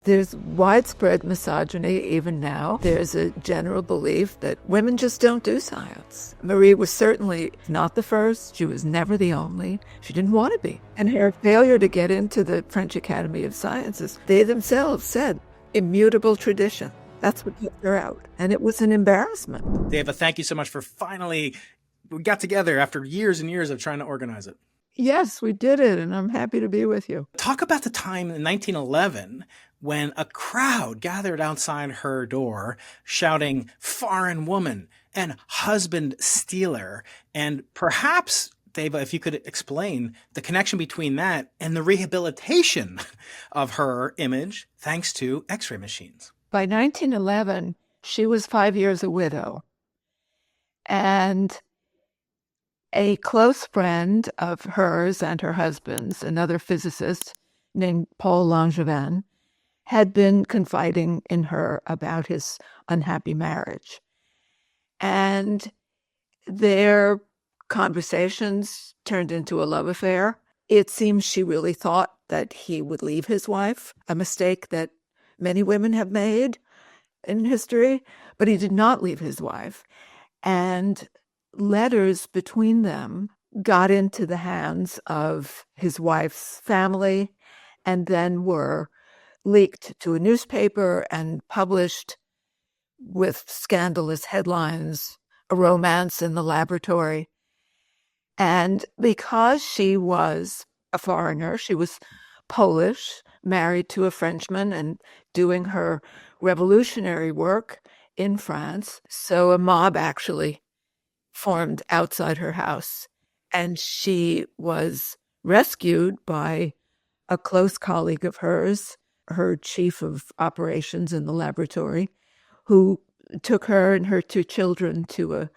There's widespread misogyny even now. There's a general belief that women just don't do science. Marie was certainly not the first. She was never the only. She didn't want to be. And her failure to get into the French Academy of Sciences, they themselves said, immutable tradition. That's what kept her out. And it was an embarrassment. Dava, thank you so much for finally, we got together after years and years of trying to organize it. Yes, we did it, and I'm happy to be with you. Talk about the time in 1911 when a crowd gathered outside her door shouting, "Foreign woman" and "husband stealer." And perhaps, Dava, if you could explain the connection between that and the rehabilitation of her image thanks to X-ray machines. By 1911, she was 5 years a widow. And a close friend of hers and her husband's, another physicist named Paul Langevin, had been confiding in her about his unhappy marriage. And their conversations turned into a love affair. It seems she really thought that he would leave his wife, a mistake that many women have made in history, but he did not leave his wife. And letters between them got into the hands of his wife's family and then were leaked to a newspaper and published with scandalous headlines, "A Romance in the Laboratory." And because she was a foreigner, she was Polish, married to a Frenchman and doing her revolutionary work in France. So a mob actually formed outside her house, and she was rescued by a close colleague of hers, her chief of operations in the laboratory, who took her and her 2 children to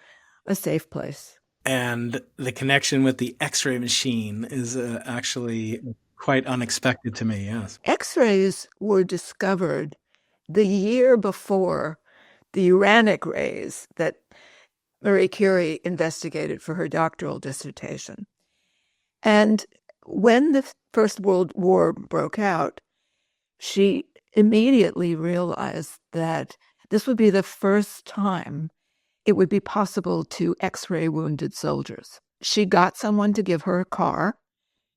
a safe place. And the connection with the X-ray machine is actually quite unexpected to me, yes. X-rays were discovered the year before the uranic rays that Marie Curie investigated for her doctoral dissertation. And when the First World War broke out, she immediately realized that this would be the first time it would be possible to X-ray wounded soldiers. She got someone to give her a car.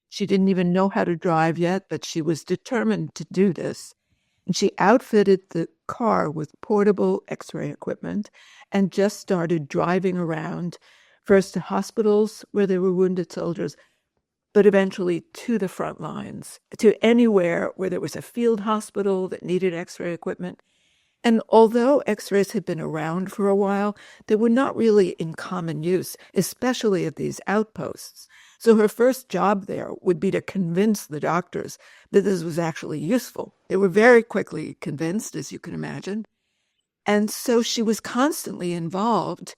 She didn't even know how to drive yet, but she was determined to do this. And she outfitted the car with portable X-ray equipment and just started driving around, first to hospitals where there were wounded soldiers, but eventually to the front lines, to anywhere where there was a field hospital that needed X-ray equipment. And although X-rays had been around for a while, they were not really in common use, especially at these outposts. So her first job there would be to convince the doctors that this was actually useful. They were very quickly convinced, as you can imagine. And so she was constantly involved,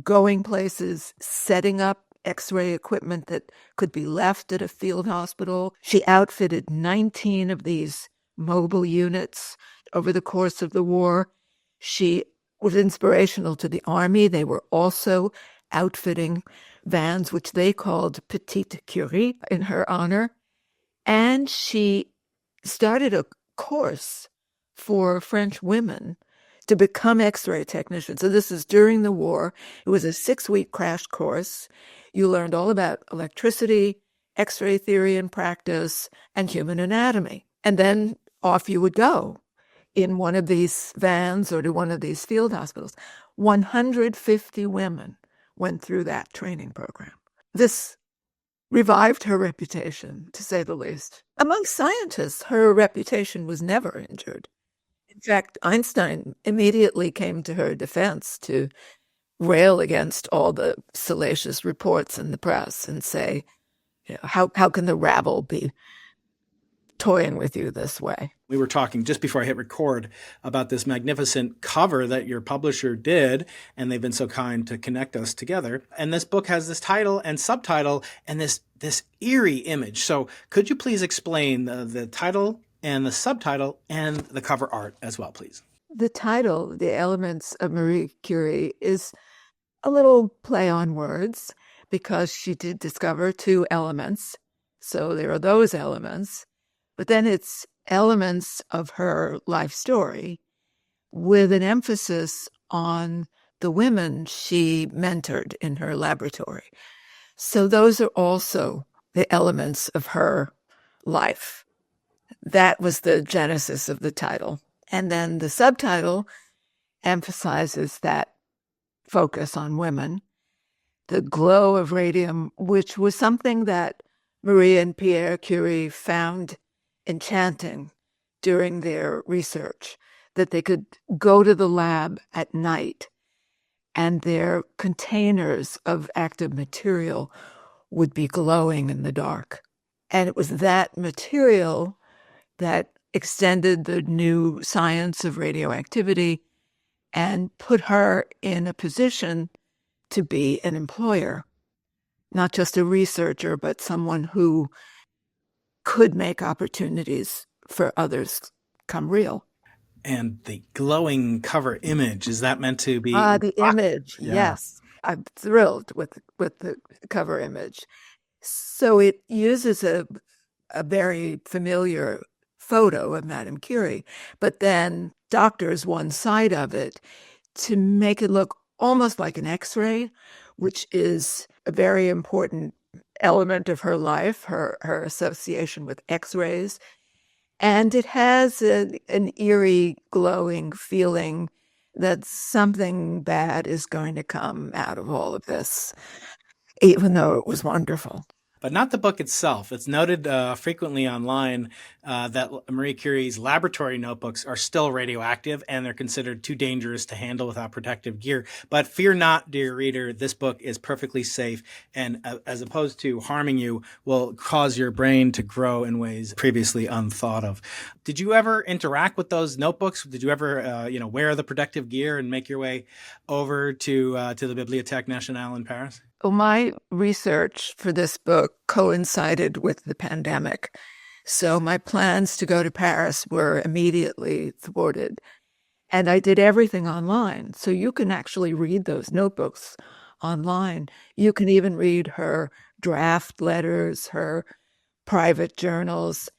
going places, setting up X-ray equipment that could be left at a field hospital. She outfitted 19 of these mobile units over the course of the war. She was inspirational to the Army. They were also outfitting vans, which they called Petite Curie, in her honor. And she started a course for French women to become X-ray technicians. So this is during the war. It was a 6-week crash course. You learned all about electricity, X-ray theory and practice, and human anatomy. And then off you would go in one of these vans or to one of these field hospitals. 150 women went through that training program. This revived her reputation, to say the least. Among scientists, her reputation was never injured. In fact, Einstein immediately came to her defense to rail against all the salacious reports in the press and say, how can the rabble be toying with you this way? We were talking just before I hit record about this magnificent cover that your publisher did, and they've been so kind to connect us together. And this book has this title and subtitle and this eerie image. So could you please explain the title and the subtitle and the cover art as well, please? The title, The Elements of Marie Curie, is a little play on words because she did discover 2 elements. So there are those elements. But then it's elements of her life story with an emphasis on the women she mentored in her laboratory. So those are also the elements of her life. That was the genesis of the title. And then the subtitle emphasizes that focus on women, the glow of radium, which was something that Marie and Pierre Curie found enchanting during their research, that they could go to the lab at night and their containers of active material would be glowing in the dark. And it was that material that extended the new science of radioactivity and put her in a position to be an employer, not just a researcher, but someone who could make opportunities for others come real. And the glowing cover image, is that meant to be The image, Yeah. yes. I'm thrilled with the cover image. So it uses a very familiar photo of Madame Curie, but then doctors one side of it to make it look almost like an X-ray, which is a very important element of her life, her association with X-rays. And it has an eerie, glowing feeling that something bad is going to come out of all of this, even though it was wonderful. But not the book itself. It's noted frequently online that Marie Curie's laboratory notebooks are still radioactive and they're considered too dangerous to handle without protective gear. But fear not, dear reader, this book is perfectly safe and as opposed to harming you, will cause your brain to grow in ways previously unthought of. Did you ever interact with those notebooks? Did you ever wear the protective gear and make your way over to the Bibliothèque Nationale in Paris? Well, my research for this book coincided with the pandemic. So my plans to go to Paris were immediately thwarted. And I did everything online. So you can actually read those notebooks online. You can even read her draft letters, her private journals.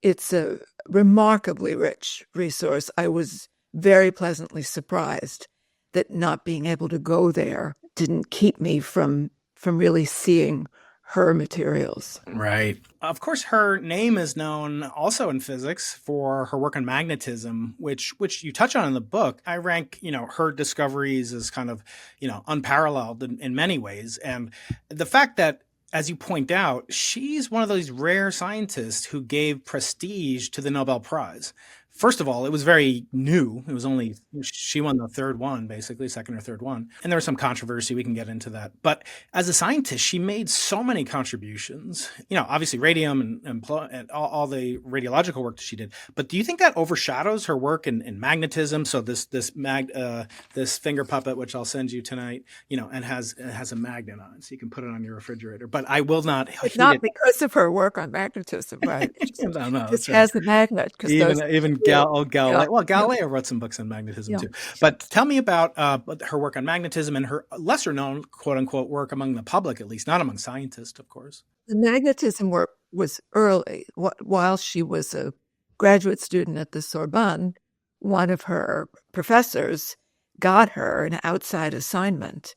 It's a remarkably rich resource. I was very pleasantly surprised that not being able to go there didn't keep me from really seeing her materials. Right. Of course, her name is known also in physics for her work on magnetism, which you touch on in the book. I rank, her discoveries as kind of, unparalleled in many ways. And the fact that, as you point out, she's one of those rare scientists who gave prestige to the Nobel Prize. First of all, it was very new. It was only, she won the third one, basically, second or third one. And there was some controversy. We can get into that. But as a scientist, she made so many contributions, obviously radium and all the radiological work that she did. But do you think that overshadows her work in magnetism? So this finger puppet, which I'll send you tonight, and has a magnet on it. So you can put it on your refrigerator. But I will not. It's not because of her work on magnetism, right? No, It has the magnet. Even Galileo. Well, Galileo wrote some books on magnetism too. But tell me about her work on magnetism and her lesser known, quote unquote, work among the public, at least, not among scientists, of course. The magnetism work was early. While she was a graduate student at the Sorbonne, one of her professors got her an outside assignment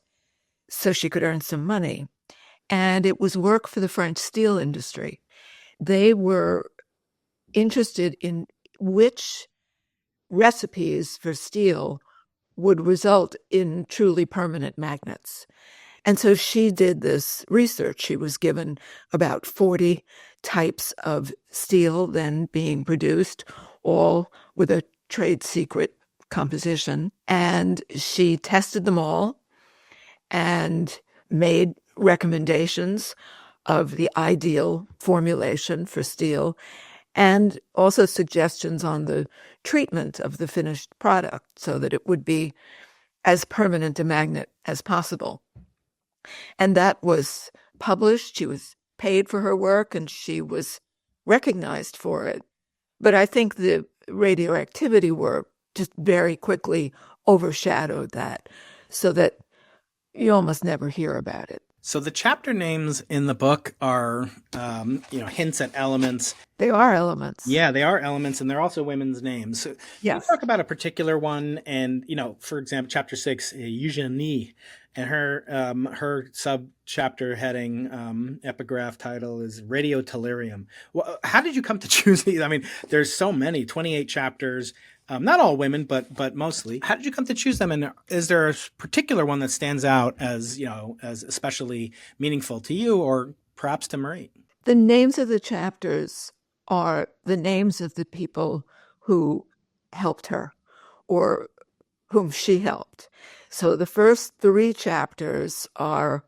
so she could earn some money. And it was work for the French steel industry. They were interested in which recipes for steel would result in truly permanent magnets. And so she did this research. She was given about 40 types of steel then being produced, all with a trade secret composition. And she tested them all and made recommendations of the ideal formulation for steel, and also suggestions on the treatment of the finished product so that it would be as permanent a magnet as possible. And that was published. She was paid for her work and she was recognized for it. But I think the radioactivity work just very quickly overshadowed that so that you almost never hear about it. So the chapter names in the book are, hints at elements. They are elements. Yeah, they are elements, and they're also women's names. So can you Yes. talk about a particular one? And for example, chapter 6, Eugenie, and her sub chapter heading, epigraph title is Radio Tellurium. Well, how did you come to choose these? I mean, there's so many, 28 chapters. Not all women, but mostly. How did you come to choose them? And is there a particular one that stands out as as especially meaningful to you, or perhaps to Marie? The names of the chapters are the names of the people who helped her or whom she helped. So the first 3 chapters are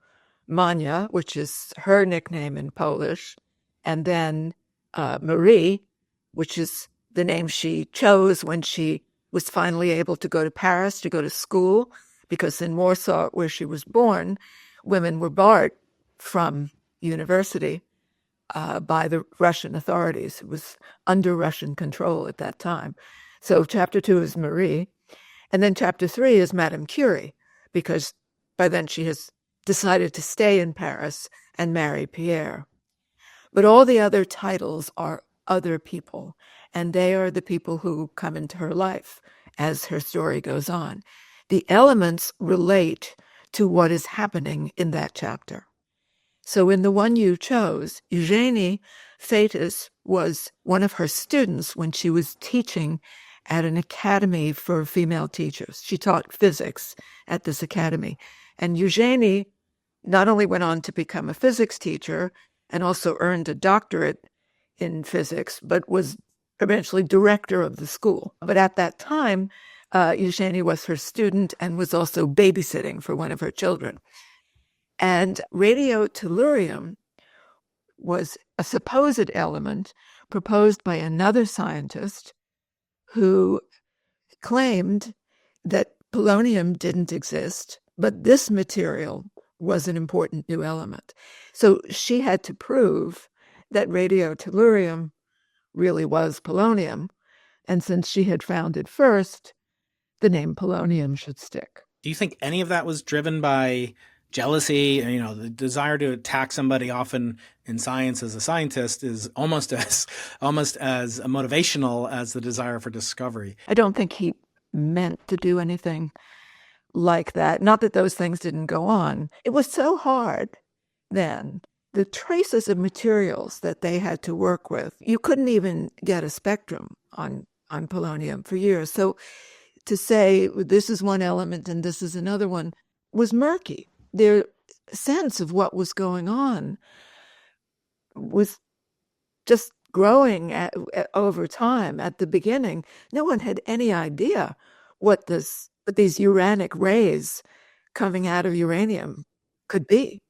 Mania, which is her nickname in Polish, and then Marie, which is the name she chose when she was finally able to go to Paris to go to school, because in Warsaw, where she was born, women were barred from university by the Russian authorities. It was under Russian control at that time. So chapter 2 is Marie. And then chapter 3 is Madame Curie, because by then she has decided to stay in Paris and marry Pierre. But all the other titles are other people, and they are the people who come into her life as her story goes on. The elements relate to what is happening in that chapter. So in the one you chose, Eugenie Feitis was one of her students when she was teaching at an academy for female teachers. She taught physics at this academy. And Eugenie not only went on to become a physics teacher and also earned a doctorate in physics, but was eventually director of the school. But at that time, Eugenie was her student and was also babysitting for one of her children. And radio tellurium was a supposed element proposed by another scientist who claimed that polonium didn't exist, but this material was an important new element. So she had to prove that radio tellurium really was polonium. And since she had found it first, the name polonium should stick. Do you think any of that was driven by jealousy? The desire to attack somebody, often in science as a scientist, is almost as motivational as the desire for discovery. I don't think he meant to do anything like that. Not that those things didn't go on. It was so hard then. The traces of materials that they had to work with, you couldn't even get a spectrum on polonium for years. So to say this is one element and this is another one was murky. Their sense of what was going on was just growing over time. At the beginning, no one had any idea what these uranic rays coming out of uranium could be.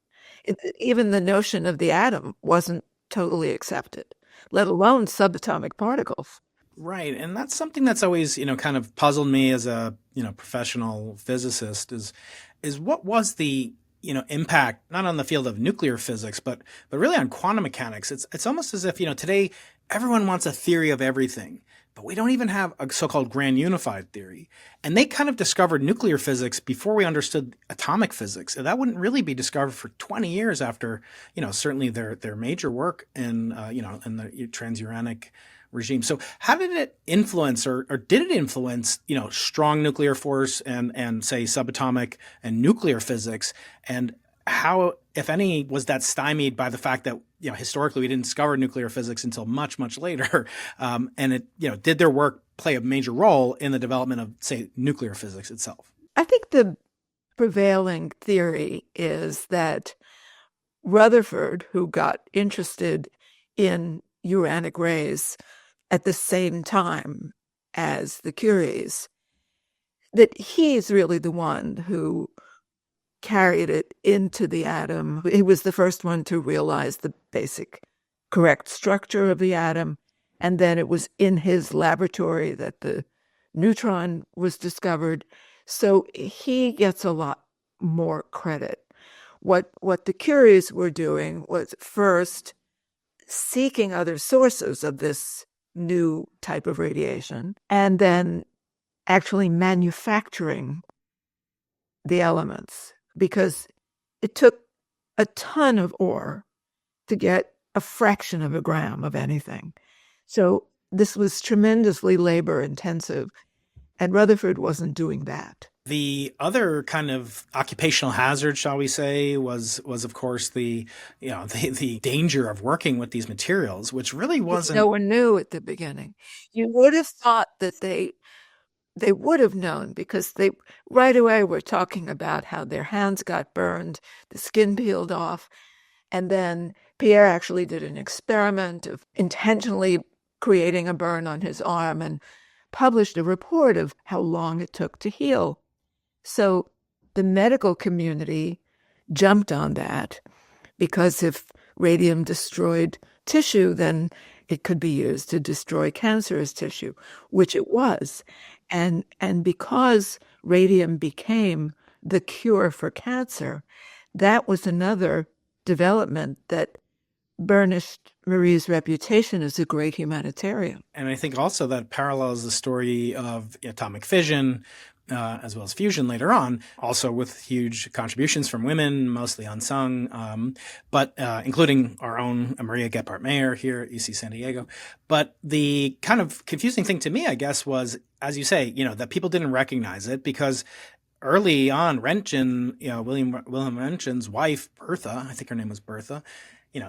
Even the notion of the atom wasn't totally accepted, let alone subatomic particles. Right. And that's something that's always, kind of puzzled me as a, professional physicist is what was the, impact, not on the field of nuclear physics, but really on quantum mechanics. It's almost as if, today everyone wants a theory of everything, but we don't even have a so-called grand unified theory. And they kind of discovered nuclear physics before we understood atomic physics. And that wouldn't really be discovered for 20 years after, certainly their major work in the transuranic regime. So how did it influence, or did it influence, strong nuclear force and say subatomic and nuclear physics? And how, if any, was that stymied by the fact that, historically we didn't discover nuclear physics until much, much later? And it, did their work play a major role in the development of, say, nuclear physics itself? I think the prevailing theory is that Rutherford, who got interested in uranic rays at the same time as the Curies, that he's really the one who carried it into the atom. He was the first one to realize the basic correct structure of the atom. And then it was in his laboratory that the neutron was discovered. So he gets a lot more credit. What the Curies were doing was first seeking other sources of this new type of radiation, and then actually manufacturing the elements, because it took a ton of ore to get a fraction of a gram of anything. So this was tremendously labor intensive, and Rutherford wasn't doing that. The other kind of occupational hazard, shall we say, was of course the danger of working with these materials, which really wasn't. No one knew at the beginning. You would have thought that they would have known, because they right away were talking about how their hands got burned, the skin peeled off, and then Pierre actually did an experiment of intentionally creating a burn on his arm and published a report of how long it took to heal. So the medical community jumped on that, because if radium destroyed tissue, then it could be used to destroy cancerous tissue, which it was. And because radium became the cure for cancer, that was another development that burnished Marie's reputation as a great humanitarian. And I think also that parallels the story of atomic fission, as well as fusion later on, also with huge contributions from women, mostly unsung, but including our own Maria Gephardt-Mayer here at UC San Diego. But the kind of confusing thing to me, I guess, was, as you say, that people didn't recognize it, because early on, Roentgen, Wilhelm Roentgen's wife, Bertha, I think her name was Bertha,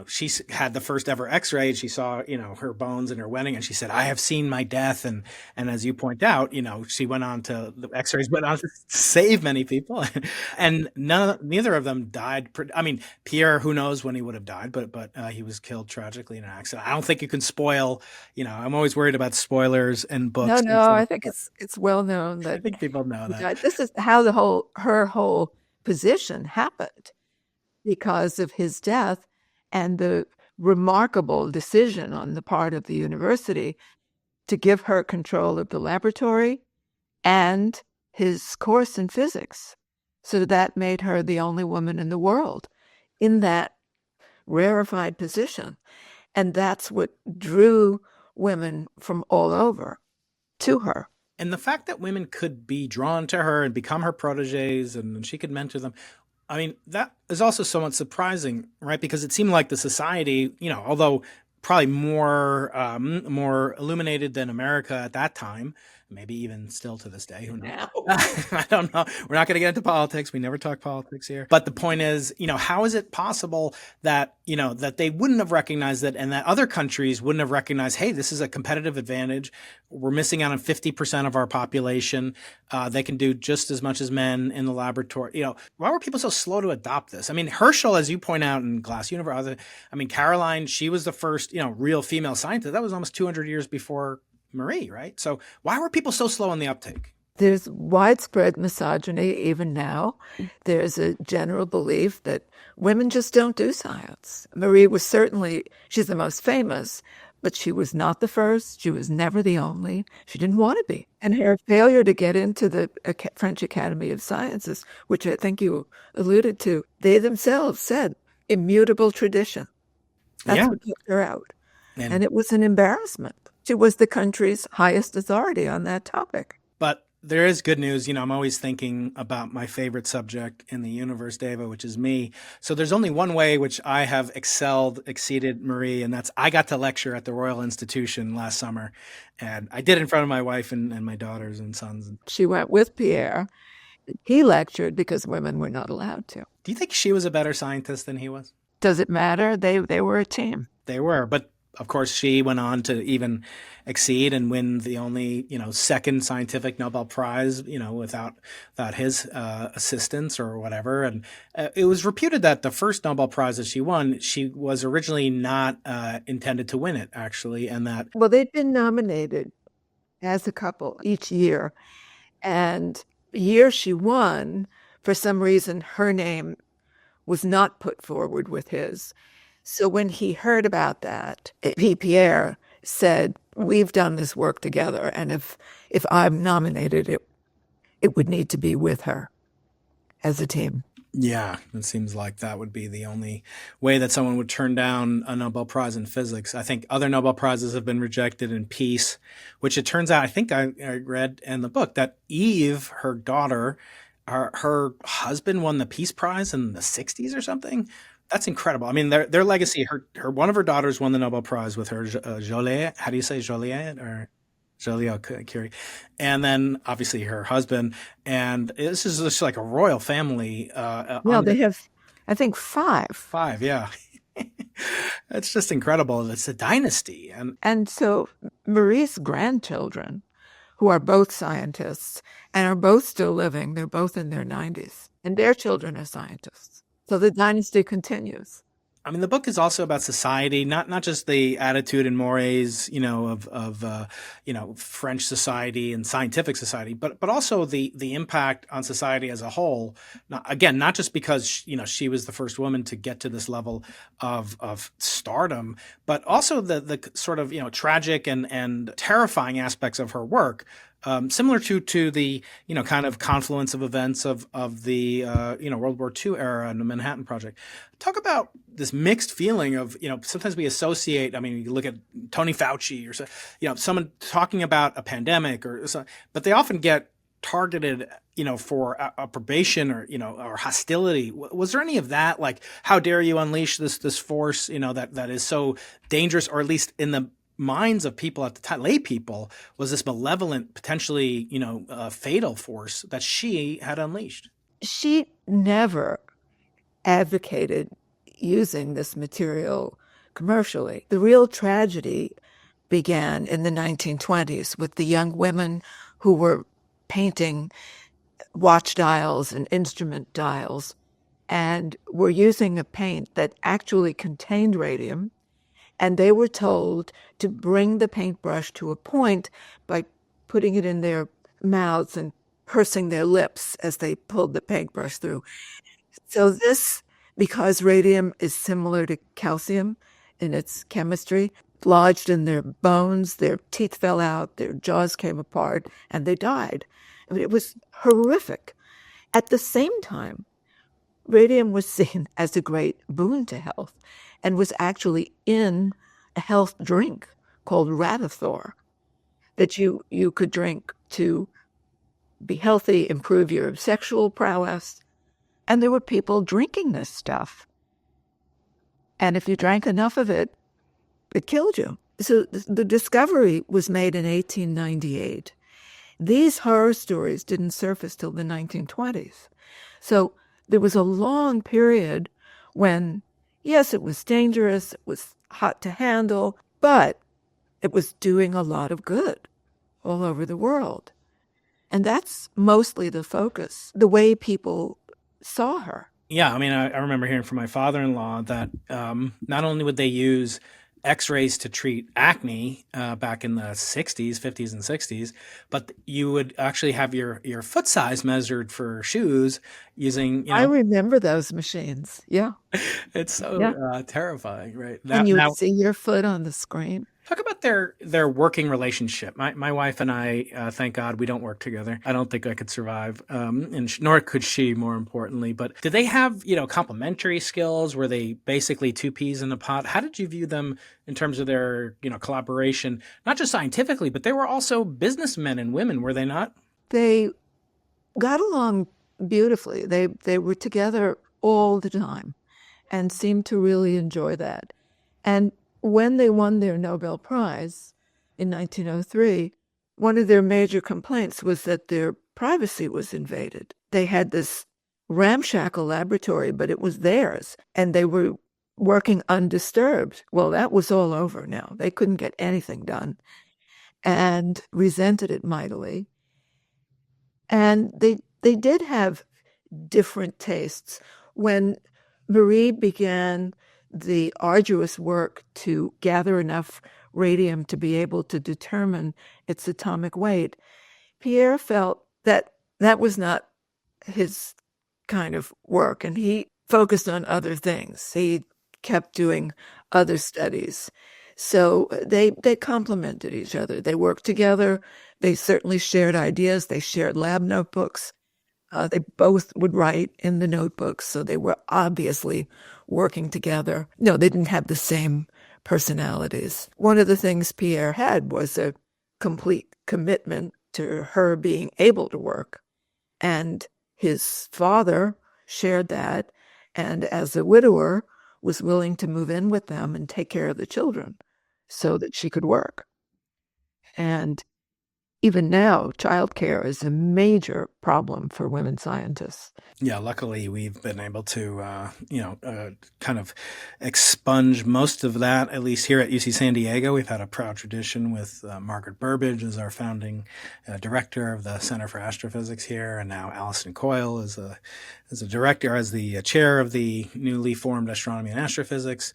she had the first ever x-ray. She saw, her bones in her wedding, and she said, I have seen my death. And as you point out, she went on to, the x-rays went on to save many people. And neither of them died. I mean, Pierre, who knows when he would have died, but he was killed tragically in an accident. I don't think you can spoil, I'm always worried about spoilers in books. No, I think it's well known that I think people know that. This is how her whole position happened, because of his death and the remarkable decision on the part of the university to give her control of the laboratory and his course in physics. So that made her the only woman in the world in that rarefied position. And that's what drew women from all over to her. And the fact that women could be drawn to her and become her proteges, and she could mentor them, I mean, that is also somewhat surprising, right? Because it seemed like the society, although probably more illuminated than America at that time, maybe even still to this day. Who knows? I don't know. We're not going to get into politics. We never talk politics here. But the point is, how is it possible that, that they wouldn't have recognized it, and that other countries wouldn't have recognized, hey, this is a competitive advantage. We're missing out on 50% of our population. They can do just as much as men in the laboratory. Why were people so slow to adopt this? I mean, Herschel, as you point out in Glass Universe, Caroline, she was the first, real female scientist. That was almost 200 years before Marie, right? So why were people so slow in the uptake? There's widespread misogyny even now. There's a general belief that women just don't do science. Marie was she's the most famous, but she was not the first. She was never the only. She didn't want to be. And her failure to get into the French Academy of Sciences, which I think you alluded to, they themselves said, immutable tradition. That's what took her out. And it was an embarrassment. She was the country's highest authority on that topic. But there is good news. I'm always thinking about my favorite subject in the universe, Dava, which is me. So there's only one way which I have exceeded Marie, and that's I got to lecture at the Royal Institution last summer. And I did it in front of my wife and my daughters and sons. She went with Pierre. He lectured because women were not allowed to. Do you think she was a better scientist than he was? Does it matter? They were a team. They were, but of course, she went on to even exceed and win the only, second scientific Nobel Prize, without his assistance or whatever. And it was reputed that the first Nobel Prize that she won, she was originally not intended to win it, actually, and that. Well, they'd been nominated as a couple each year, and the year she won, for some reason, her name was not put forward with his. So when he heard about that, Pierre said, we've done this work together, and if I'm nominated, it would need to be with her as a team. Yeah, it seems like that would be the only way that someone would turn down a Nobel Prize in physics. I think other Nobel Prizes have been rejected in peace, which it turns out, I think I read in the book, that Eve, her daughter, her husband won the Peace Prize in the 60s or something. That's incredible. I mean, their legacy. Her one of her daughters won the Nobel Prize with her Joliet. How do you say Joliet or Joliet Curie? And then obviously her husband. And this is just like a royal family Yeah, on the they have, I think, five. five. Yeah, it's just incredible. It's a dynasty, and And so Marie's grandchildren, who are both scientists and are both still living, they're both in their 90s, and their children are scientists. So the dynasty continues. I mean, the book is also about society, not just the attitude and mores, of French society and scientific society, but also the impact on society as a whole. Again, not just because she was the first woman to get to this level of stardom, but also the sort of tragic and terrifying aspects of her work. Similar to the kind of confluence of events of the World War II era and the Manhattan Project. Talk about this mixed feeling of sometimes we associate. I mean, you look at Tony Fauci or someone talking about a pandemic but they often get targeted for approbation or hostility. Was there any of that? Like, how dare you unleash this force that is so dangerous, or at least in the minds of people at the time, lay people, was this malevolent, potentially, fatal force that she had unleashed? She never advocated using this material commercially. The real tragedy began in the 1920s with the young women who were painting watch dials and instrument dials and were using a paint that actually contained radium. And they were told to bring the paintbrush to a point by putting it in their mouths and pursing their lips as they pulled the paintbrush through. So this, because radium is similar to calcium in its chemistry, lodged in their bones, their teeth fell out, their jaws came apart, and they died. I mean, it was horrific. At the same time, radium was seen as a great boon to health and was actually in a health drink called Radithor that you could drink to be healthy, improve your sexual prowess. And there were people drinking this stuff. And if you drank enough of it, it killed you. So the discovery was made in 1898. These horror stories didn't surface till the 1920s. So there was a long period when, yes, it was dangerous, it was hot to handle, but it was doing a lot of good all over the world. And that's mostly the focus, the way people saw her. Yeah, I mean, I remember hearing from my father-in-law that not only would they use X-rays to treat acne back in the 60s, 50s, and 60s, but you would actually have your foot size measured for shoes using, I remember those machines. Yeah. it's so Yeah. terrifying, right? And you would see your foot on the screen. Talk about their working relationship. My wife and I, thank God, we don't work together. I don't think I could survive, and nor could she. More importantly, but did they have complementary skills? Were they basically two peas in a pot? How did you view them in terms of their collaboration, not just scientifically, but they were also businessmen and women, were they not? They got along beautifully. They were together all the time and seemed to really enjoy that. And when they won their Nobel Prize in 1903, one of their major complaints was that their privacy was invaded. They had this ramshackle laboratory, but it was theirs, and they were working undisturbed. Well, that was all over now. They couldn't get anything done and resented it mightily. And they did have different tastes. When Marie began the arduous work to gather enough radium to be able to determine its atomic weight, Pierre felt that that was not his kind of work, and he focused on other things. He kept doing other studies. So they complemented each other. They worked together. They certainly shared ideas. They shared lab notebooks. They both would write in the notebooks, so they were obviously working together. No, they didn't have the same personalities. One of the things Pierre had was a complete commitment to her being able to work, and his father shared that, and as a widower, was willing to move in with them and take care of the children so that she could work. And even now, childcare is a major problem for women scientists. Yeah, luckily we've been able to, kind of expunge most of that, at least here at UC San Diego. We've had a proud tradition with Margaret Burbidge as our founding director of the Center for Astrophysics here, and now Alison Coyle as a director, as the chair of the newly formed Astronomy and Astrophysics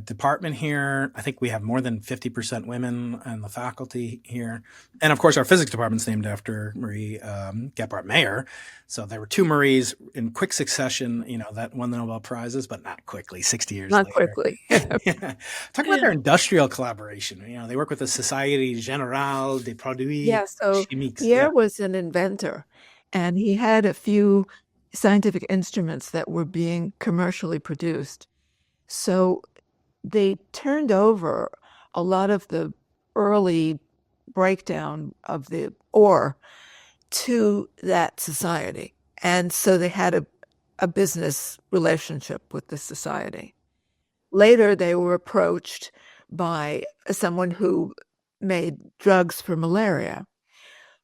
department here. I think we have more than 50% women in the faculty here. And of course, our physics department's named after Marie Gebhardt-Mayer. So there were two Maries in quick succession, that won the Nobel Prizes, but not quickly, 60 years later. Not quickly. Yeah. Talk about their industrial collaboration. They work with the Société Générale des Produits Chimiques. Pierre was an inventor, and he had a few scientific instruments that were being commercially produced. So they turned over a lot of the early breakdown of the ore to that society. And so they had a business relationship with the society. Later, they were approached by someone who made drugs for malaria,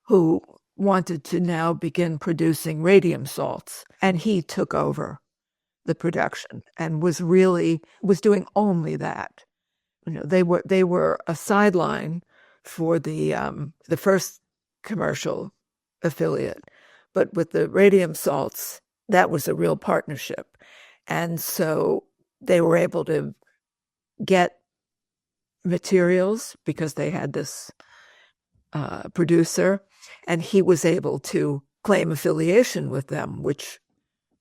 who wanted to now begin producing radium salts. And he took over the production and was doing only that. They were a sideline for the first commercial affiliate, but with the radium salts, that was a real partnership. And so they were able to get materials because they had this producer, and he was able to claim affiliation with them, which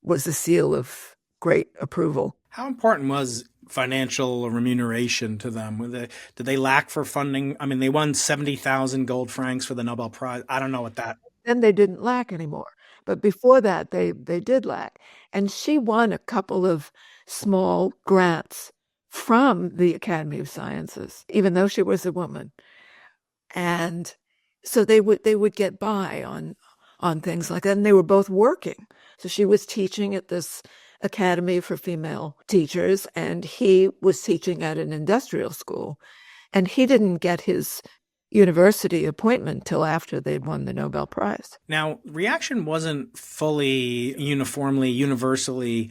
was a seal of great approval. How important was financial remuneration to them? Did they lack for funding? I mean, they won 70,000 gold francs for the Nobel Prize. I don't know what that... Then they didn't lack anymore. But before that, they did lack. And she won a couple of small grants from the Academy of Sciences, even though she was a woman. And so they would get by on things like that. And they were both working. So she was teaching at this Academy for Female Teachers, and he was teaching at an industrial school. And he didn't get his university appointment till after they'd won the Nobel Prize. Now, reaction wasn't fully universally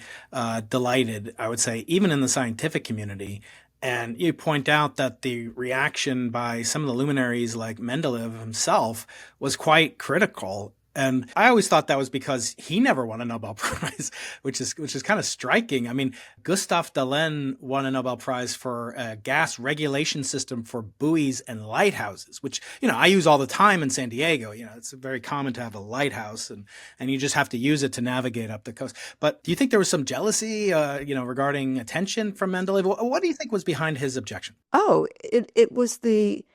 delighted, I would say, even in the scientific community. And you point out that the reaction by some of the luminaries like Mendeleev himself was quite critical. And I always thought that was because he never won a Nobel Prize, which is kind of striking. I mean, Gustave Dalén won a Nobel Prize for a gas regulation system for buoys and lighthouses, which, I use all the time in San Diego. It's very common to have a lighthouse and you just have to use it to navigate up the coast. But do you think there was some jealousy, regarding attention from Mendeleev? What do you think was behind his objection? Oh, it was the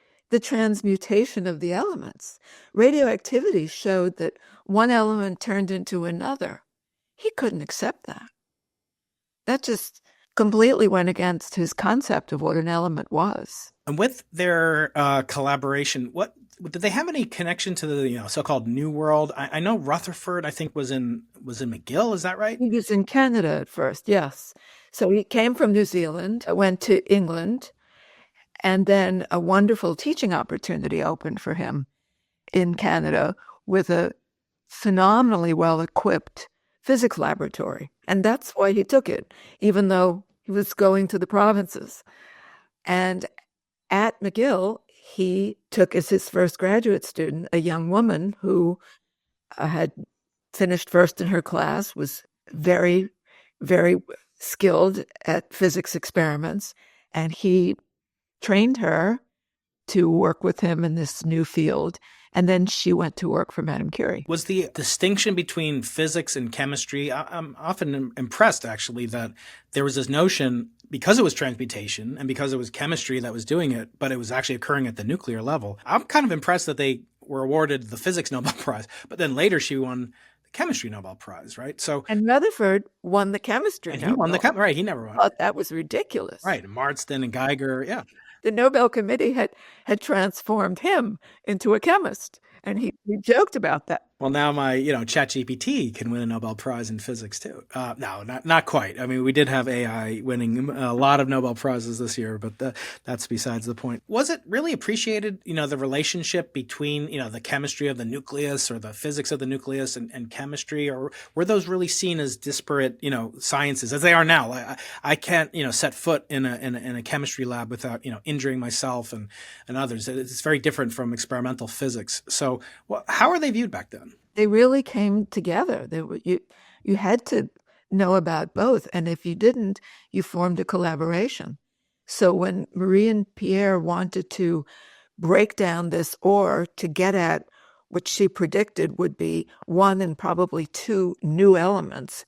transmutation of the elements. Radioactivity showed that one element turned into another. He couldn't accept that. That just completely went against his concept of what an element was. And with their collaboration, did they have any connection to the so-called New World? I know Rutherford, I think, was in McGill. Is that right? He was in Canada at first, yes. So he came from New Zealand, went to England, and then a wonderful teaching opportunity opened for him in Canada with a phenomenally well-equipped physics laboratory. And that's why he took it, even though he was going to the provinces. And at McGill, he took as his first graduate student a young woman who had finished first in her class, was very, very skilled at physics experiments, and he trained her to work with him in this new field. And then she went to work for Madame Curie. Was the distinction between physics and chemistry, I'm often impressed, actually, that there was this notion, because it was transmutation and because it was chemistry that was doing it, but it was actually occurring at the nuclear level. I'm kind of impressed that they were awarded the physics Nobel Prize, but then later she won the chemistry Nobel Prize, right? And Rutherford won the chemistry Nobel. He won the right, he never won. I thought that was ridiculous. Right, Marsden and Geiger, yeah. The Nobel Committee had transformed him into a chemist. And he joked about that. Well, now my, ChatGPT can win a Nobel Prize in physics too. No, not quite. I mean, we did have AI winning a lot of Nobel Prizes this year, but that's besides the point. Was it really appreciated, the relationship between, the chemistry of the nucleus or the physics of the nucleus and chemistry, or were those really seen as disparate, sciences as they are now? I can't, set foot in a chemistry lab without, injuring myself and others. It's very different from experimental physics. So, how are they viewed back then? They really came together. You had to know about both, and if you didn't, you formed a collaboration. So when Marie and Pierre wanted to break down this ore to get at what she predicted would be one and probably two new elements,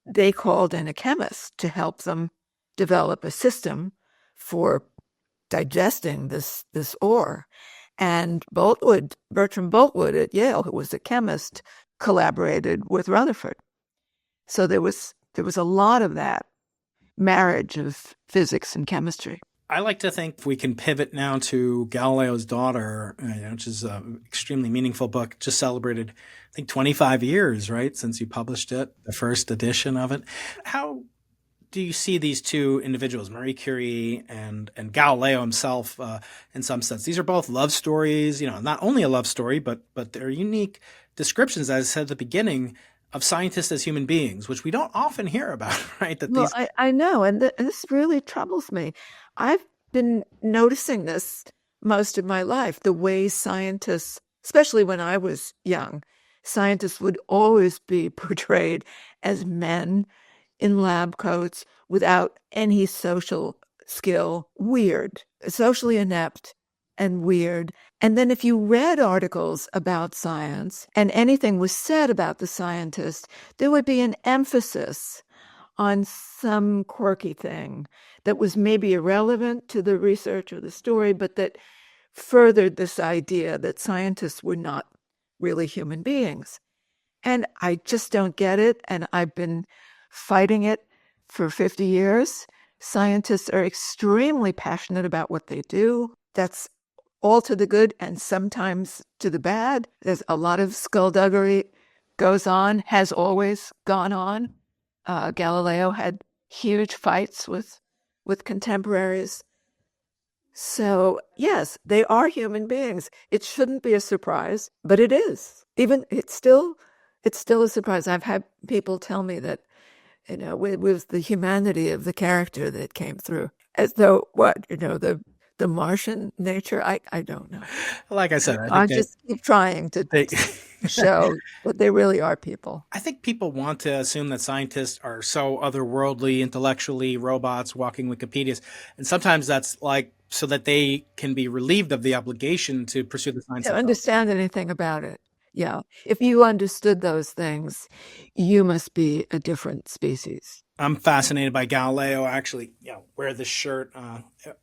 they called in a chemist to help them develop a system for digesting this ore. And Bertram Boltwood at Yale, who was a chemist, collaborated with Rutherford. So there was a lot of that marriage of physics and chemistry. I like to think we can pivot now to Galileo's Daughter, which is an extremely meaningful book. Just celebrated, I think, 25 years, right, since you published it, the first edition of it. How do you see these two individuals, Marie Curie and Galileo himself, in some sense? These are both love stories, not only a love story, but they're unique descriptions, as I said at the beginning, of scientists as human beings, which we don't often hear about, right? I know, and this really troubles me. I've been noticing this most of my life, the way scientists, especially when I was young, scientists would always be portrayed as men in lab coats without any social skill, weird, socially inept and weird. And then if you read articles about science and anything was said about the scientist, there would be an emphasis on some quirky thing that was maybe irrelevant to the research or the story, but that furthered this idea that scientists were not really human beings. And I just don't get it. And I've been fighting it for 50 years. Scientists are extremely passionate about what they do. That's all to the good and sometimes to the bad. There's a lot of skullduggery goes on, has always gone on. Galileo had huge fights with contemporaries. So, yes, they are human beings. It shouldn't be a surprise, but it is. Even it's still a surprise. I've had people tell me that, it was the humanity of the character that came through, as though the Martian nature. I don't know. Like I said, I just keep trying to show that they really are people. I think people want to assume that scientists are so otherworldly, intellectually, robots, walking Wikipedias. And sometimes that's like so that they can be relieved of the obligation to pursue the science. To understand anything about it. Yeah. If you understood those things, you must be a different species. I'm fascinated by Galileo. I actually, wear this shirt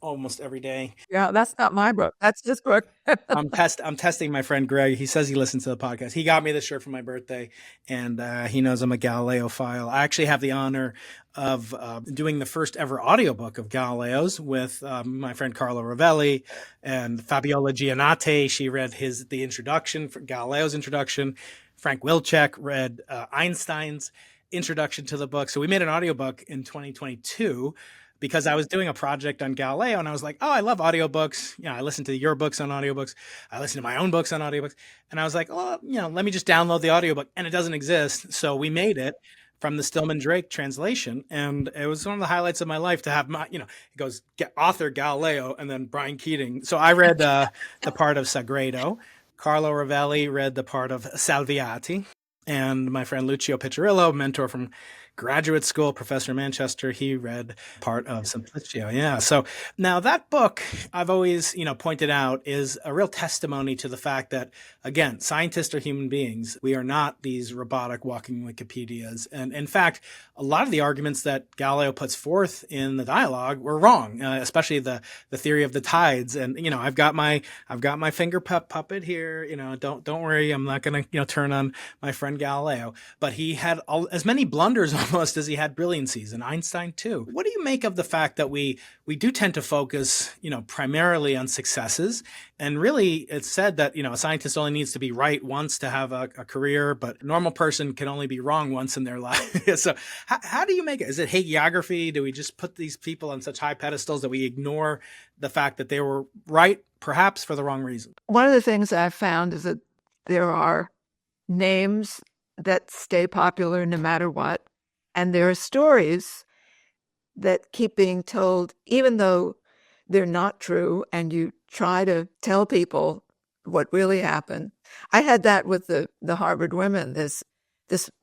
almost every day. Yeah, that's not my book. That's his book. I'm testing my friend Greg. He says he listens to the podcast. He got me this shirt for my birthday, and he knows I'm a Galileo-phile. I actually have the honor of doing the first ever audiobook of Galileo's with my friend Carlo Rovelli and Fabiola Giannate. She read the introduction, for Galileo's introduction. Frank Wilczek read Einstein's introduction to the book. So we made an audiobook in 2022 because I was doing a project on Galileo and I was like, oh, I love audiobooks. I listen to your books on audiobooks. I listen to my own books on audiobooks. And I was like, oh, let me just download the audiobook. And it doesn't exist. So we made it from the Stillman Drake translation. And it was one of the highlights of my life to have it goes author Galileo and then Brian Keating. So I read the part of Sagredo. Carlo Rovelli read the part of Salviati. And my friend Lucio Piccirillo, mentor from graduate school, professor in Manchester, he read part of Simplicio. Yeah. So now that book, I've always, pointed out, is a real testimony to the fact that, again, scientists are human beings. We are not these robotic walking Wikipedias. And in fact, a lot of the arguments that Galileo puts forth in the dialogue were wrong, especially the theory of the tides. And, I've got my finger puppet here. Don't worry. I'm not going to, turn on my friend Galileo. But he had as many blunders almost as he had brilliancies, and Einstein too. What do you make of the fact that we do tend to focus, primarily on successes? And really, it's said that, a scientist only needs to be right once to have a career, but a normal person can only be wrong once in their life. So how do you make it? Is it hagiography? Do we just put these people on such high pedestals that we ignore the fact that they were right, perhaps for the wrong reason? One of the things I've found is that there are names that stay popular no matter what, and there are stories that keep being told, even though they're not true, and you try to tell people what really happened. I had that with the Harvard women, this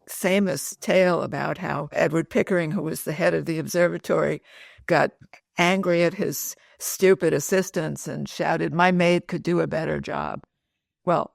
famous tale about how Edward Pickering, who was the head of the observatory, got angry at his stupid assistants and shouted, "My maid could do a better job." Well,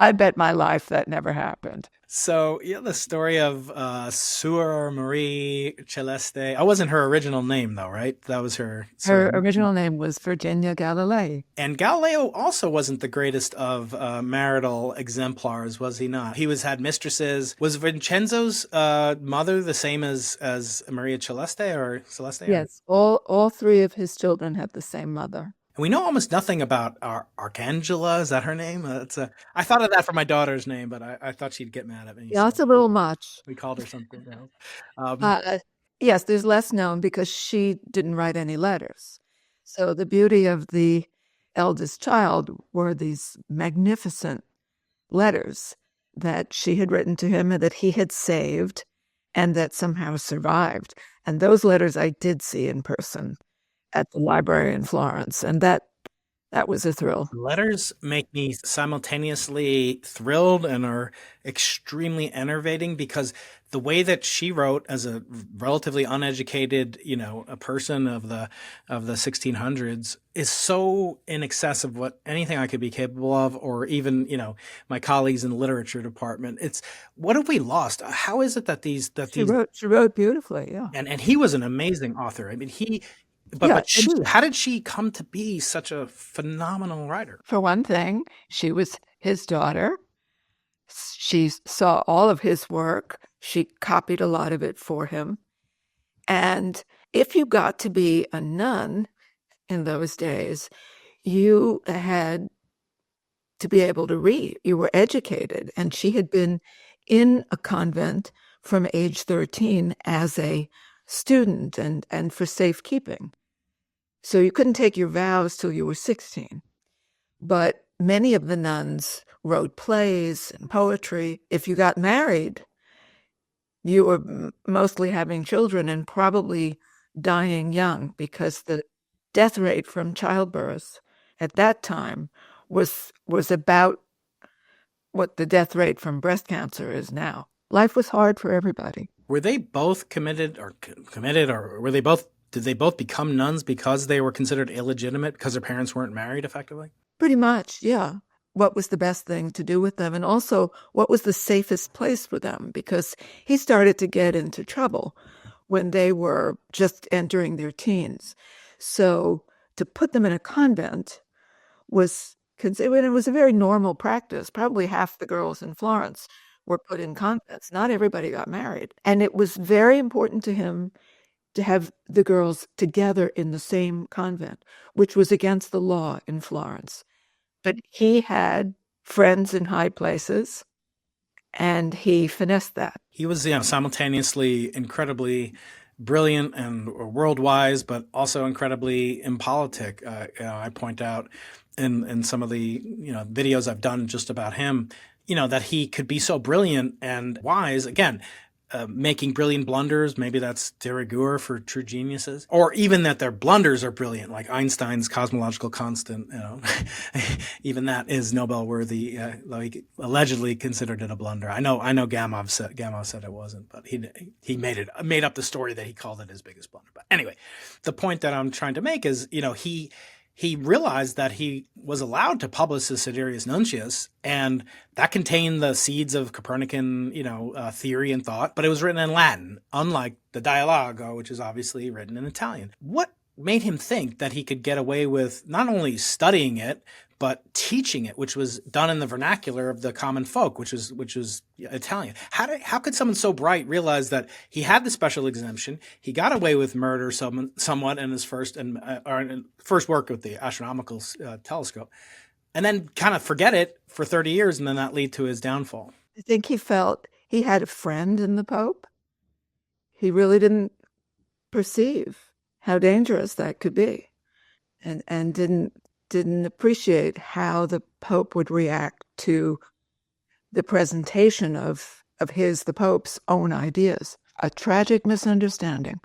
I bet my life that never happened. So, the story of Suor Marie Celeste. I wasn't her original name, though, right? That was her. Her original name was Virginia Galilei. And Galileo also wasn't the greatest of marital exemplars, was he not? He had mistresses. Was Vincenzo's mother the same as Maria Celeste or Celeste? Yes, all three of his children had the same mother. And we know almost nothing about Arcangela. Is that her name? I thought of that for my daughter's name, but I thought she'd get mad at me. Yeah, it's a little much. We called her something else. Yes, there's less known because she didn't write any letters. So the beauty of the eldest child were these magnificent letters that she had written to him and that he had saved and that somehow survived. And those letters I did see in person at the library in Florence, and that was a thrill. Letters make me simultaneously thrilled and are extremely enervating because the way that she wrote as a relatively uneducated, a person of the 1600s is so in excess of what anything I could be capable of, or even, my colleagues in the literature department. It's what have we lost? How is it that she wrote beautifully, yeah. And he was an amazing author. I mean, how did she come to be such a phenomenal writer? For one thing, she was his daughter. She saw all of his work. She copied a lot of it for him. And if you got to be a nun in those days, you had to be able to read. You were educated. And she had been in a convent from age 13 as a student and for safekeeping. So you couldn't take your vows till you were 16. But many of the nuns wrote plays and poetry. If you got married, you were mostly having children and probably dying young, because the death rate from childbirth at that time was about what the death rate from breast cancer is now. Life was hard for everybody. Were they both committed, or were they both? Did they both become nuns because they were considered illegitimate because their parents weren't married, effectively? Pretty much, yeah. What was the best thing to do with them, and also what was the safest place for them? Because he started to get into trouble when they were just entering their teens. So to put them in a convent was a very normal practice. Probably half the girls in Florence were put in convents. Not everybody got married. And it was very important to him to have the girls together in the same convent, which was against the law in Florence. But he had friends in high places, and he finessed that. He was simultaneously incredibly brilliant and world-wise, but also incredibly impolitic. I point out in some of the videos I've done just about him, that he could be so brilliant and wise. Again, making brilliant blunders. Maybe that's de rigueur for true geniuses, or even that their blunders are brilliant, like Einstein's cosmological constant. Even that is Nobel worthy. Though he allegedly considered it a blunder. I know. Gamow said it wasn't, but he made up the story that he called it his biggest blunder. But anyway, the point that I'm trying to make is, he realized that he was allowed to publish the Sidereus Nuncius, and that contained the seeds of Copernican, theory and thought, but it was written in Latin, unlike the Dialogo, which is obviously written in Italian. What made him think that he could get away with not only studying it, but teaching it, which was done in the vernacular of the common folk, which was Italian. How could someone so bright realize that he had the special exemption, he got away with murder somewhat in his first work with the astronomical telescope, and then kind of forget it for 30 years and then that lead to his downfall? I think he felt he had a friend in the Pope. He really didn't perceive how dangerous that could be, and didn't appreciate how the Pope would react to the presentation of the Pope's own ideas. A tragic misunderstanding.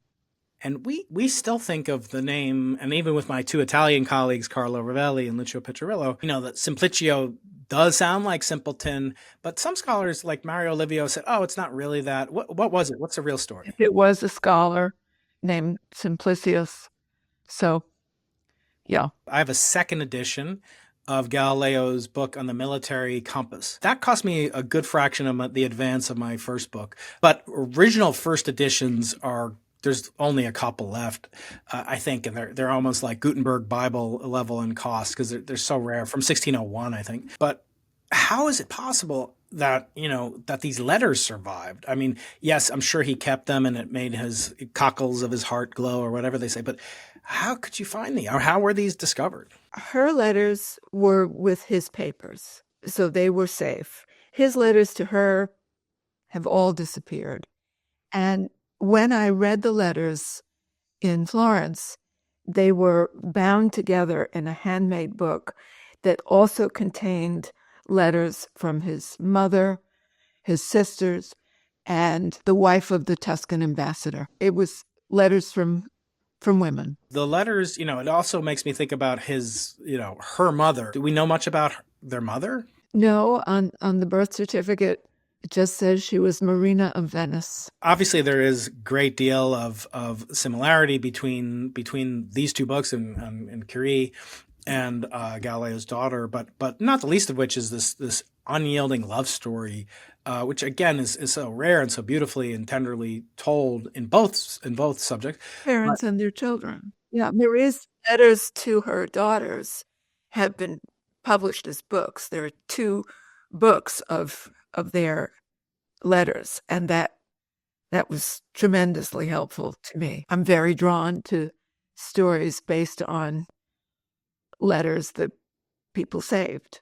And we still think of the name, and even with my two Italian colleagues, Carlo Rovelli and Lucio Piccirillo, that Simplicio does sound like simpleton, but some scholars like Mario Livio said, oh, it's not really that. What was it? What's the real story? It was a scholar named Simplicius. So, yeah. I have a second edition of Galileo's book on the military compass. That cost me a good fraction of the advance of my first book. But original first editions there's only a couple left, I think, and they're almost like Gutenberg Bible level in cost because they're so rare, from 1601, I think. But how is it possible that that these letters survived? I mean, yes, I'm sure he kept them and it made his cockles of his heart glow or whatever they say, but how could you find these, or how were these discovered? Her letters were with his papers, so they were safe. His letters to her have all disappeared. And when I read the letters in Florence, they were bound together in a handmade book that also contained letters from his mother, his sisters, and the wife of the Tuscan ambassador. It was letters from women. The letters, it also makes me think about his, her mother. Do we know much about their mother? No, on the birth certificate, it just says she was Marina of Venice. Obviously, there is a great deal of similarity between these two books and Curie and Galileo's daughter, but not the least of which is this unyielding love story, which again is so rare and so beautifully and tenderly told in both subjects. Parents and their children. Yeah, Marie's letters to her daughters have been published as books. There are 2 books of their letters, and that was tremendously helpful to me. I'm very drawn to stories based on letters that people saved.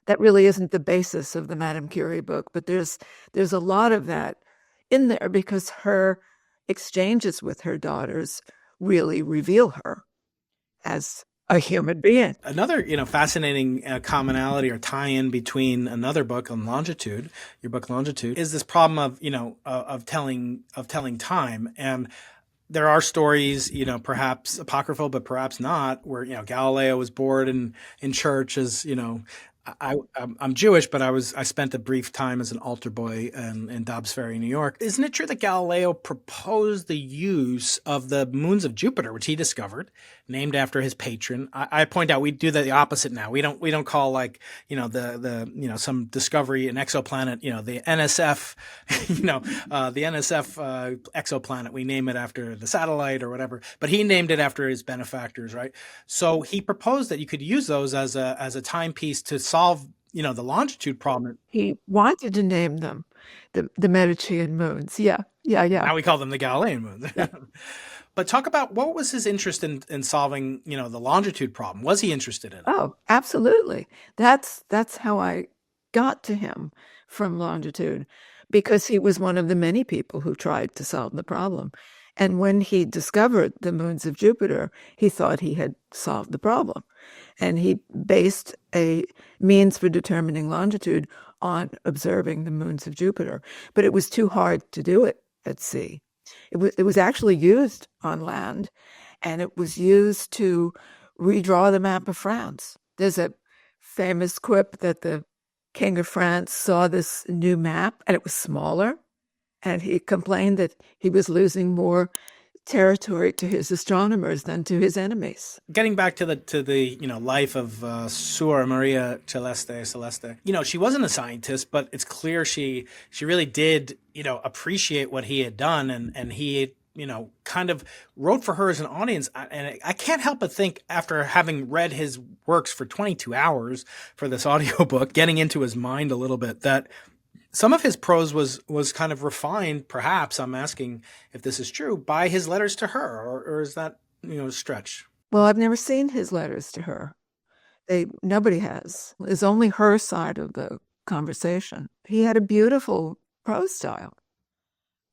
That really isn't the basis of the Madame Curie book, but there's a lot of that in there because her exchanges with her daughters really reveal her as a human being. Another, fascinating commonality or tie-in between another book on longitude, your book Longitude, is this problem of, of telling time. And there are stories, perhaps apocryphal, but perhaps not, where, Galileo was bored in church as, I'm Jewish, but I spent a brief time as an altar boy in Dobbs Ferry, New York. Isn't it true that Galileo proposed the use of the moons of Jupiter, which he discovered, named after his patron? I point out we do the opposite now. We don't call some discovery an exoplanet, the NSF, the NSF exoplanet. We name it after the satellite or whatever, but he named it after his benefactors, right? So he proposed that you could use those as a timepiece to solve, the longitude problem. He wanted to name them the Medicean moons. Yeah. Now we call them the Galilean moons. Yeah. But talk about what was his interest in solving, the longitude problem. Was he interested in it? Oh, absolutely. That's how I got to him from longitude, because he was one of the many people who tried to solve the problem. And when he discovered the moons of Jupiter, he thought he had solved the problem. And he based a means for determining longitude on observing the moons of Jupiter. But it was too hard to do it at sea. It was actually used on land, and it was used to redraw the map of France. There's a famous quip that the King of France saw this new map, and it was smaller, and he complained that he was losing more territory to his astronomers than to his enemies. Getting back to the life of Suor Maria Celeste. She wasn't a scientist, but it's clear she really did appreciate what he had done, and he kind of wrote for her as an audience. And I can't help but think, after having read his works for 22 hours for this audiobook, getting into his mind a little bit, that some of his prose was kind of refined, perhaps, I'm asking if this is true, by his letters to her, or is that, a stretch? Well, I've never seen his letters to her. Nobody has. It's only her side of the conversation. He had a beautiful prose style.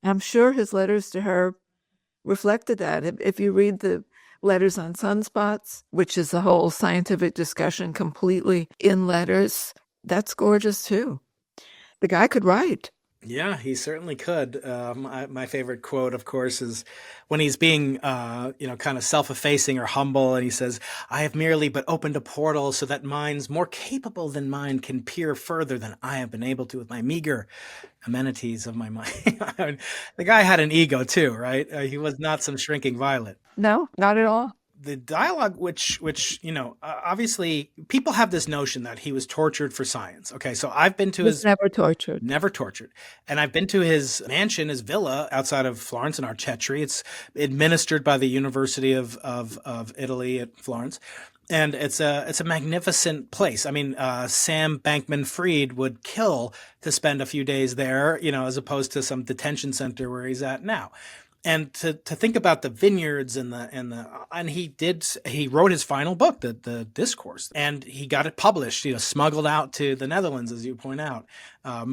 I'm sure his letters to her reflected that. If you read the letters on sunspots, which is the whole scientific discussion completely in letters, that's gorgeous too. The guy could write. Yeah, he certainly could. My favorite quote, of course, is when he's being, kind of self-effacing or humble, and he says, "I have merely but opened a portal so that minds more capable than mine can peer further than I have been able to with my meager amenities of my mind." I mean, the guy had an ego too, right? He was not some shrinking violet. No, not at all. The dialogue, which obviously people have this notion that he was tortured for science. Okay, so I've been to his never tortured, and I've been to his mansion, his villa outside of Florence in Arcetri. It's administered by the University of Italy at Florence, and it's a magnificent place. I mean, Sam Bankman-Fried would kill to spend a few days there, as opposed to some detention center where he's at now. And to think about the vineyards and he wrote his final book, the Discourse, and he got it published, smuggled out to the Netherlands, as you point out,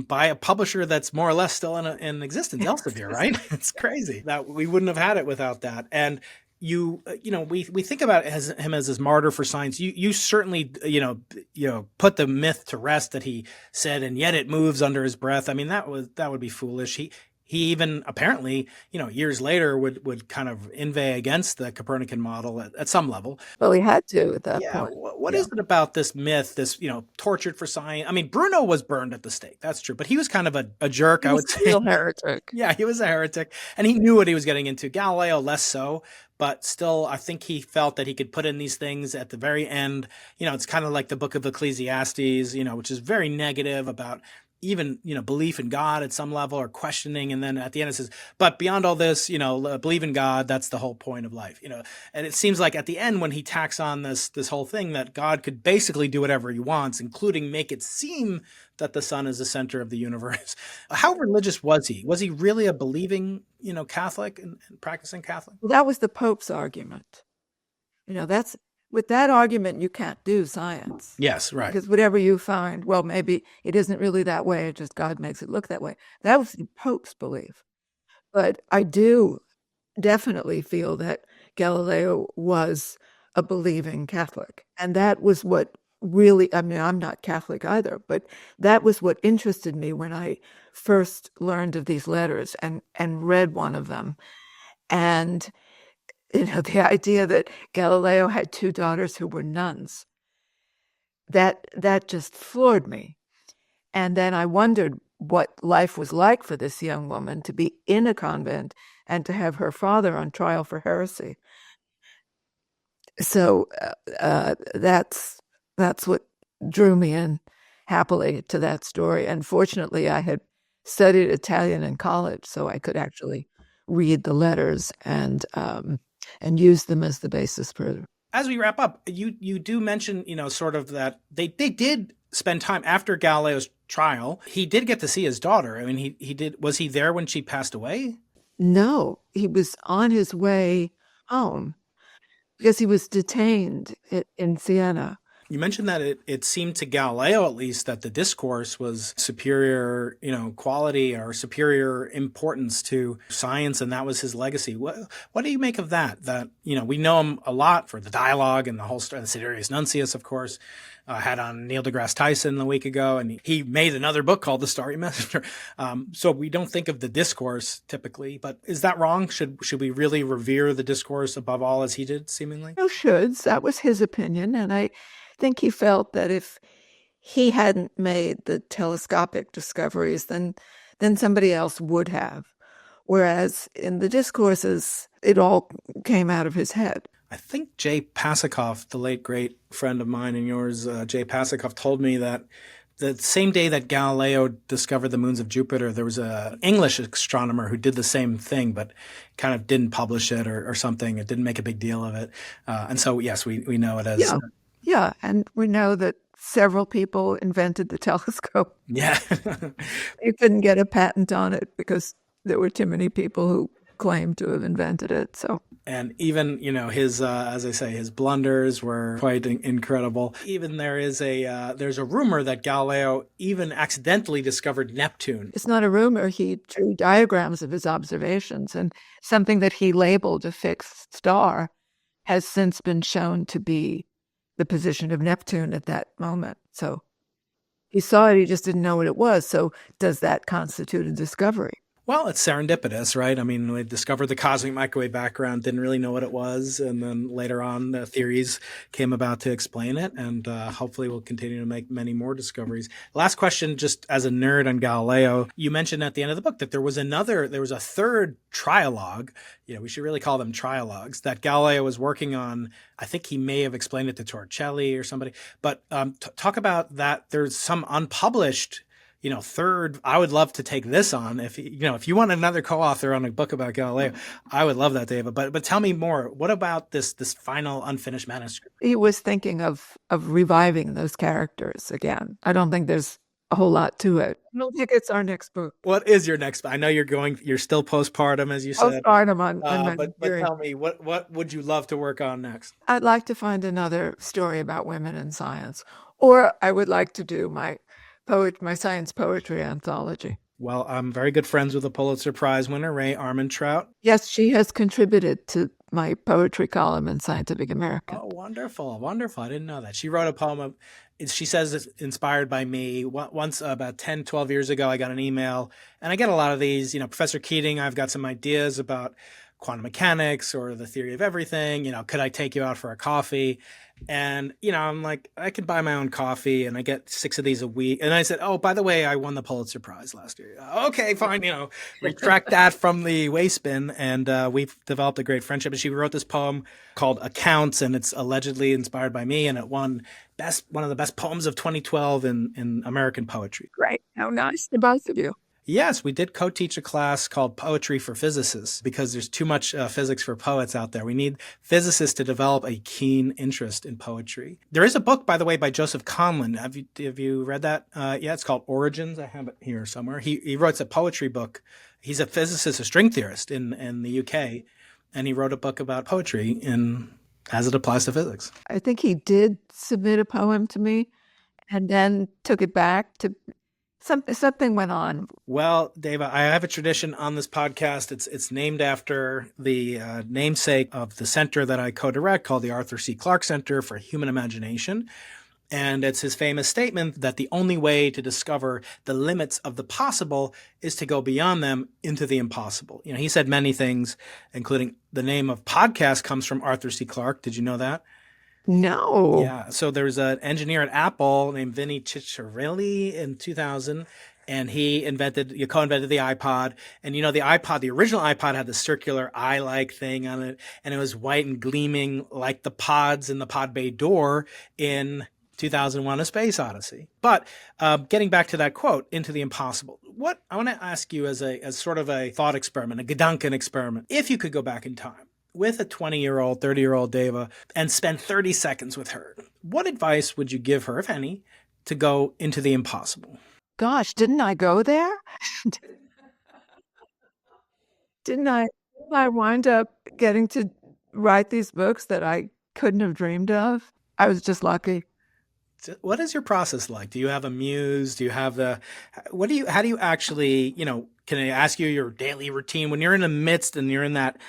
by a publisher that's more or less still in existence, Elsevier, right? It's crazy that we wouldn't have had it without that. And we think about him as this martyr for science. You certainly, put the myth to rest that he said, "and yet it moves" under his breath. I mean, that would be foolish. He even apparently, years later would kind of inveigh against the Copernican model at some level. Well, he had to at that point. What is it about this myth, this, tortured for science? I mean, Bruno was burned at the stake. That's true. But he was kind of a jerk, I would say. He was a real heretic. Yeah, he was a heretic. And he knew what he was getting into. Galileo, less so. But still, I think he felt that he could put in these things at the very end. It's kind of like the book of Ecclesiastes, which is very negative about even, belief in God at some level, or questioning. And then at the end it says, but beyond all this, believe in God. That's the whole point of life, and it seems like at the end, when he tacks on this whole thing that God could basically do whatever he wants, including make it seem that the sun is the center of the universe. How religious was he? Was he really a believing, Catholic and practicing Catholic? Well, that was the Pope's argument. With that argument, you can't do science. Yes, right. Because whatever you find, well, maybe it isn't really that way. It's just God makes it look that way. That was the Pope's belief. But I do definitely feel that Galileo was a believing Catholic. And that was what really, I mean, I'm not Catholic either, but that was what interested me when I first learned of these letters and read one of them. And the idea that Galileo had two daughters who were nuns, that just floored me. And then I wondered what life was like for this young woman to be in a convent and to have her father on trial for heresy. So that's what drew me in happily to that story. And fortunately, I had studied Italian in college, so I could actually read the letters and use them as the basis for. As we wrap up, you do mention, sort of that they did spend time after Galileo's trial. He did get to see his daughter. I mean, he did. Was he there when she passed away? No, he was on his way home because he was detained in Siena. You mentioned that it seemed to Galileo, at least, that the Discourse was superior, quality or superior importance to science, and that was his legacy. What do you make of that? That, we know him a lot for the dialogue and the whole story. The Siderius Nuncius, of course, had on Neil deGrasse Tyson a week ago, and he made another book called The Starry Messenger. So we don't think of the Discourse typically, but is that wrong? Should we really revere the Discourse above all, as he did, seemingly? No shoulds. That was his opinion, and I think he felt that if he hadn't made the telescopic discoveries, then somebody else would have. Whereas in the Discourses, it all came out of his head. I think Jay Pasachoff, the late great friend of mine and yours, Jay Pasachoff, told me that the same day that Galileo discovered the moons of Jupiter, there was an English astronomer who did the same thing, but kind of didn't publish it or something. It didn't make a big deal of it. And so, yes, we know it as, Yeah. Yeah. And we know that several people invented the telescope. yeah. You couldn't get a patent on it because there were too many people who claimed to have invented it. So And even, his, as I say, his blunders were quite incredible. Even there's a rumor that Galileo even accidentally discovered Neptune. it's not a rumor. He drew diagrams of his observations, and something that he labeled a fixed star has since been shown to be the position of Neptune at that moment. So he saw it, he just didn't know what it was. So does that constitute a discovery? Well, it's serendipitous, right? I mean, we discovered the cosmic microwave background, didn't really know what it was. And then later on, the theories came about to explain it. And hopefully we'll continue to make many more discoveries. Last question, just as a nerd on Galileo, you mentioned at the end of the book that there was a third trialogue. We should really call them trialogues that Galileo was working on. I think he may have explained it to Torricelli or somebody. But talk about that. There's some unpublished third. I would love to take this on. If you want another co-author on a book about Galileo, I would love that, Dava. But tell me more. What about this final unfinished manuscript? He was thinking of reviving those characters again. I don't think there's a whole lot to it. I don't think it's our next book. What is your next? I know you're still postpartum, as you said. Postpartum on my but tell me, what would you love to work on next? I'd like to find another story about women in science, or I would like to do my science poetry anthology. Well, I'm very good friends with the Pulitzer Prize winner, Ray Armantrout. Yes, she has contributed to my poetry column in Scientific American. Oh, wonderful, wonderful. I didn't know that. She wrote a poem. She says it's inspired by me. Once, about 10, 12 years ago, I got an email, and I get a lot of these, Professor Keating, I've got some ideas about quantum mechanics or the theory of everything. Could I take you out for a coffee? And, I'm like, I could buy my own coffee and I get 6 of these a week. And I said, oh, by the way, I won the Pulitzer Prize last year. Okay, fine. Retract that from the waste bin. And we've developed a great friendship. And she wrote this poem called Accounts, and it's allegedly inspired by me. And it won one of the best poems of 2012 in American poetry. Great. How nice to both of you. Yes, we did co-teach a class called Poetry for Physicists because there's too much physics for poets out there. We need physicists to develop a keen interest in poetry. There is a book, by the way, by Joseph Conlon. Have you read that? Yeah, it's called Origins. I have it here somewhere. He wrote a poetry book. He's a physicist, a string theorist in the UK, and he wrote a book about poetry as it applies to physics. I think he did submit a poem to me and then took it back to something went on. Well, Dava, I have a tradition on this podcast. It's named after the namesake of the center that I co-direct called the Arthur C. Clarke Center for Human Imagination. And it's his famous statement that the only way to discover the limits of the possible is to go beyond them into the impossible. He said many things, including the name of podcast comes from Arthur C. Clarke. Did you know that? No. Yeah. So there's an engineer at Apple named Vinny Cicciarelli in 2000, and he co-invented the iPod. And the original iPod had the circular eye-like thing on it, and it was white and gleaming like the pods in the pod bay door in 2001: A Space Odyssey. But getting back to that quote, into the impossible, what I want to ask you as sort of a thought experiment, a Gedanken experiment, if you could go back in time with a 20-year-old, 30-year-old Dava and spend 30 seconds with her, what advice would you give her, if any, to go into the impossible? Gosh, didn't I go there? Didn't I wind up getting to write these books that I couldn't have dreamed of? I was just lucky. What is your process like? Do you have a muse? Do you have how do you actually, can I ask you your daily routine when you're in the midst and you're in that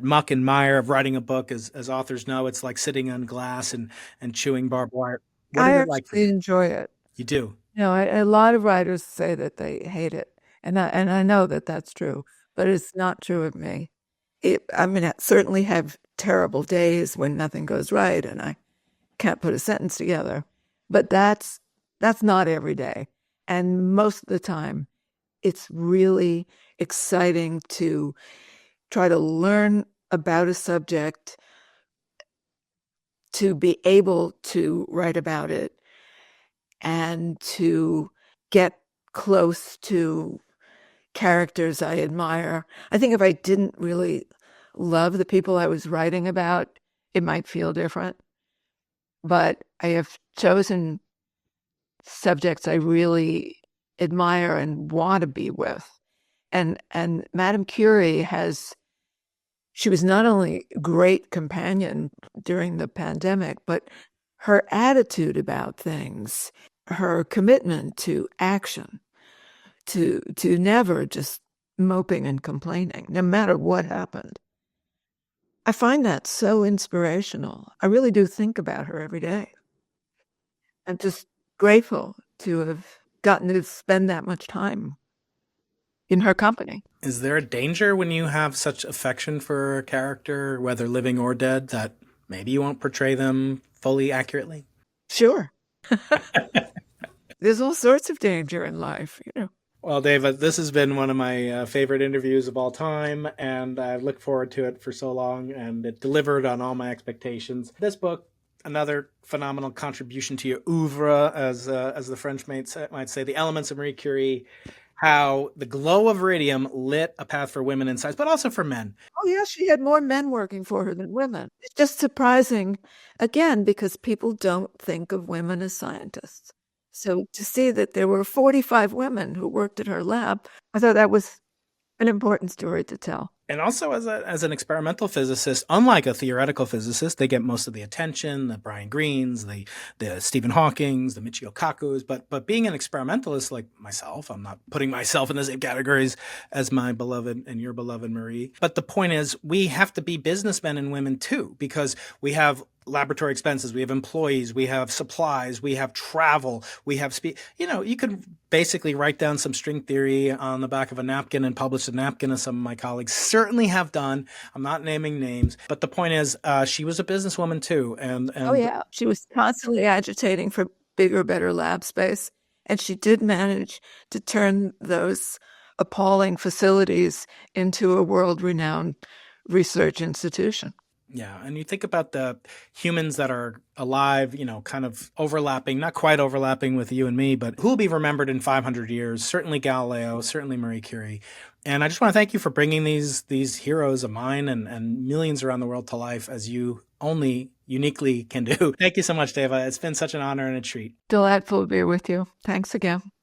muck and mire of writing a book? As authors know, it's like sitting on glass and chewing barbed wire. What is it like for you? I enjoy it. You do? A lot of writers say that they hate it. And I know that that's true, but it's not true of me. I certainly have terrible days when nothing goes right and I can't put a sentence together, but that's not every day. And most of the time, it's really exciting to try to learn about a subject, to be able to write about it, and to get close to characters I admire. I think if I didn't really love the people I was writing about, it might feel different. But I have chosen subjects I really admire and want to be with. And Madame Curie she was not only a great companion during the pandemic, but her attitude about things, her commitment to action, to never just moping and complaining, no matter what happened. I find that so inspirational. I really do think about her every day. I'm just grateful to have gotten to spend that much time in her company. Is there a danger when you have such affection for a character, whether living or dead, that maybe you won't portray them fully accurately? Sure. There's all sorts of danger in life, you know. Well, Dave, this has been one of my favorite interviews of all time, and I've looked forward to it for so long, and it delivered on all my expectations. This book, another phenomenal contribution to your oeuvre, as the French might say, The Elements of Marie Curie, how the glow of radium lit a path for women in science, but also for men. Oh, yeah, she had more men working for her than women. It's just surprising, again, because people don't think of women as scientists. So to see that there were 45 women who worked at her lab, I thought that was an important story to tell. And also as an experimental physicist, unlike a theoretical physicist, they get most of the attention, the Brian Greens, the Stephen Hawkings, the Michio Kakus, but being an experimentalist like myself, I'm not putting myself in the same categories as my beloved and your beloved Marie. But the point is, we have to be businessmen and women too, because we have laboratory expenses, we have employees, we have supplies, we have travel, we have you could basically write down some string theory on the back of a napkin and publish a napkin, as some of my colleagues certainly have done. I'm not naming names, but the point is, she was a businesswoman too. And oh yeah, she was constantly agitating for bigger, better lab space, and she did manage to turn those appalling facilities into a world-renowned research institution. Yeah, and you think about the humans that are alive, kind of overlapping, not quite overlapping with you and me, but who will be remembered in 500 years? Certainly Galileo, certainly Marie Curie. And I just want to thank you for bringing these heroes of mine and millions around the world to life, as you only uniquely can do. Thank you so much, Dava. It's been such an honor and a treat. Delightful to be with you. Thanks again.